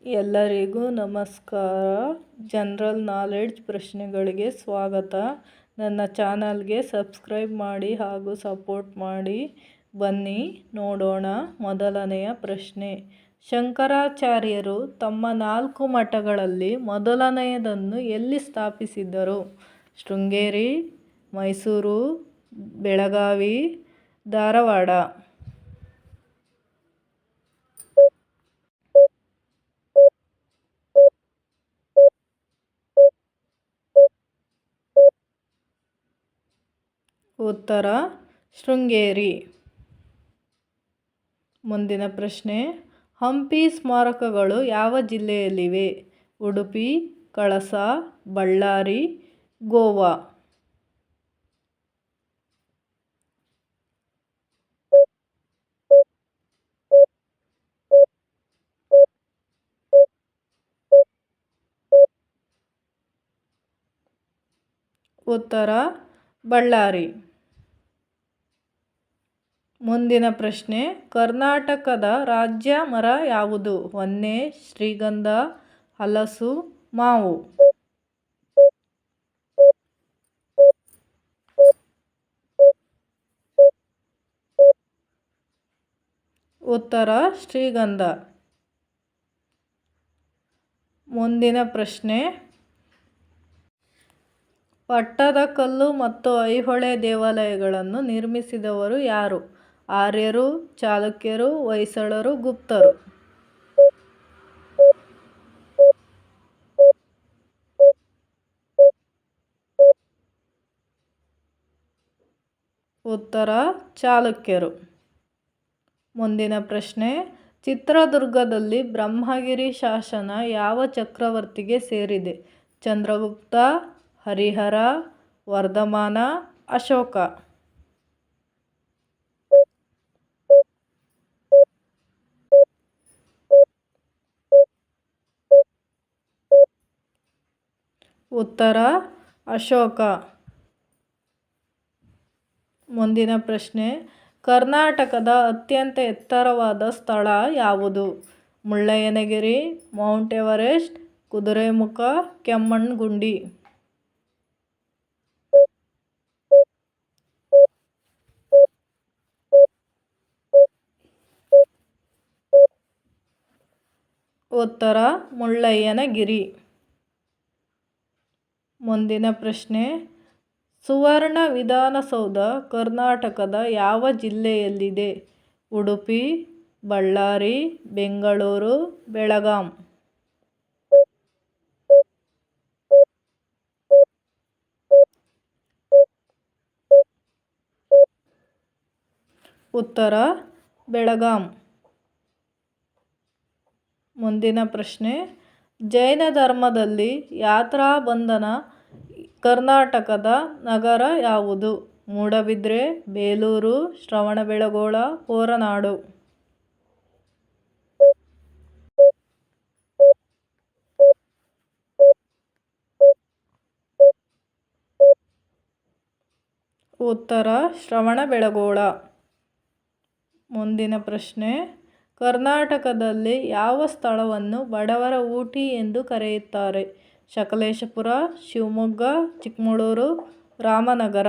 ಎಲ್ಲರಿಗೂ ನಮಸ್ಕಾರ. General knowledge ಪ್ರಶ್ನೆಗಳಿಗೆ ಸ್ವಾಗತ. ನನ್ನ ಚಾನಲ್ಗೆ ಸಬ್ಸ್ಕ್ರೈಬ್ ಮಾಡಿ ಹಾಗೂ ಸಪೋರ್ಟ್ ಮಾಡಿ. ಬನ್ನಿ ನೋಡೋಣ. ಮೊದಲನೆಯ ಪ್ರಶ್ನೆ. ಶಂಕರಾಚಾರ್ಯರು ತಮ್ಮ 4 ಮಠಗಳಲ್ಲಿ ಮೊದಲನೆಯದನ್ನು ಎಲ್ಲಿ ಸ್ಥಾಪಿಸಿದರು? ಶೃಂಗೇರಿ, ಮೈಸೂರು, ಬೆಳಗಾವಿ, ಧಾರವಾಡ. ಉತ್ತರ ಶೃಂಗೇರಿ. ಮುಂದಿನ ಪ್ರಶ್ನೆ. ಹಂಪಿ ಸ್ಮಾರಕಗಳು ಯಾವ ಜಿಲ್ಲೆಯಲ್ಲಿವೆ? ಉಡುಪಿ, ಕಳಸ, ಬಳ್ಳಾರಿ, ಗೋವಾ. ಉತ್ತರ ಬಳ್ಳಾರಿ. ಮುಂದಿನ ಪ್ರಶ್ನೆ. ಕರ್ನಾಟಕದ ರಾಜ್ಯ ಮರ ಯಾವುದು? ಹೊನ್ನೆ, ಶ್ರೀಗಂಧ, ಹಲಸು, ಮಾವು. ಉತ್ತರ ಶ್ರೀಗಂಧ. ಮುಂದಿನ ಪ್ರಶ್ನೆ. ಪಟ್ಟದಕಲ್ಲು ಮತ್ತು ಐಹೊಳೆ ದೇವಾಲಯಗಳನ್ನು ನಿರ್ಮಿಸಿದವರು ಯಾರು? ಆರ್ಯರು, ಚಾಲುಕ್ಯರು, ಹೊಯ್ಸಳರು, ಗುಪ್ತರು. ಉತ್ತರ ಚಾಲುಕ್ಯರು. ಮುಂದಿನ ಪ್ರಶ್ನೆ. ಚಿತ್ರದುರ್ಗದಲ್ಲಿ ಬ್ರಹ್ಮಗಿರಿ ಶಾಸನ ಯಾವ ಚಕ್ರವರ್ತಿಗೆ ಸೇರಿದೆ? ಚಂದ್ರಗುಪ್ತ, ಹರಿಹರ, ವರ್ಧಮಾನ, ಅಶೋಕ. ಉತ್ತರ ಅಶೋಕ. ಮುಂದಿನ ಪ್ರಶ್ನೆ. ಕರ್ನಾಟಕದ ಅತ್ಯಂತ ಎತ್ತರವಾದ ಸ್ಥಳ ಯಾವುದು? Mullayanagiri, mount Everest, Kudremukh, Kemmangundi. ಉತ್ತರ ಮುಳ್ಳಯ್ಯನಗಿರಿ. ಮುಂದಿನ ಪ್ರಶ್ನೆ. ಸುವರ್ಣ ವಿಧಾನಸೌಧ ಕರ್ನಾಟಕದ ಯಾವ ಜಿಲ್ಲೆಯಲ್ಲಿದೆ? ಉಡುಪಿ, ಬಳ್ಳಾರಿ, ಬೆಂಗಳೂರು, ಬೆಳಗಾಂ. ಉತ್ತರ ಬೆಳಗಾಂ. ಮುಂದಿನ ಪ್ರಶ್ನೆ. ಜೈನ ಧರ್ಮದಲ್ಲಿ ಯಾತ್ರಾಬಂಧನ ಕರ್ನಾಟಕದ ನಗರ ಯಾವುದು? ಮೂಡಬಿದ್ರೆ, ಬೇಲೂರು, ಶ್ರವಣಬೆಳಗೊಳ, ಹೊರನಾಡು. ಉತ್ತರ ಶ್ರವಣಬೆಳಗೊಳ. ಮುಂದಿನ ಪ್ರಶ್ನೆ. ಕರ್ನಾಟಕದಲ್ಲಿ ಯಾವ ಸ್ಥಳವನ್ನು ಬಡವರ ಊಟಿ ಎಂದು ಕರೆಯುತ್ತಾರೆ? ಸಕಲೇಶಪುರ, ಶಿವಮೊಗ್ಗ, ಚಿಕ್ಕಮಗಳೂರು, ರಾಮನಗರ.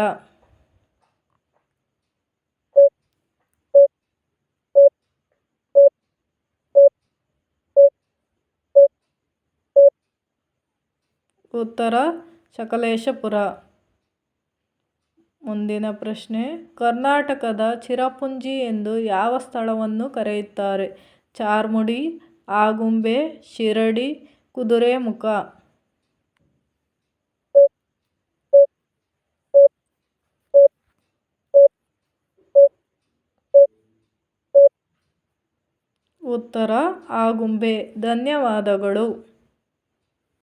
ಉತ್ತರ ಸಕಲೇಶಪುರ. ಮುಂದಿನ ಪ್ರಶ್ನೆ. ಕರ್ನಾಟಕದ ಚಿರಪುಂಜಿ ಎಂದು ಯಾವ ಸ್ಥಳವನ್ನು ಕರೆಯುತ್ತಾರೆ? ಚಾರ್ಮುಡಿ, ಆಗುಂಬೆ, ಶಿರಡಿ, ಕುದುರೆಮುಖ. ಉತ್ತರ ಆಗುಂಬೆ. ಧನ್ಯವಾದಗಳು.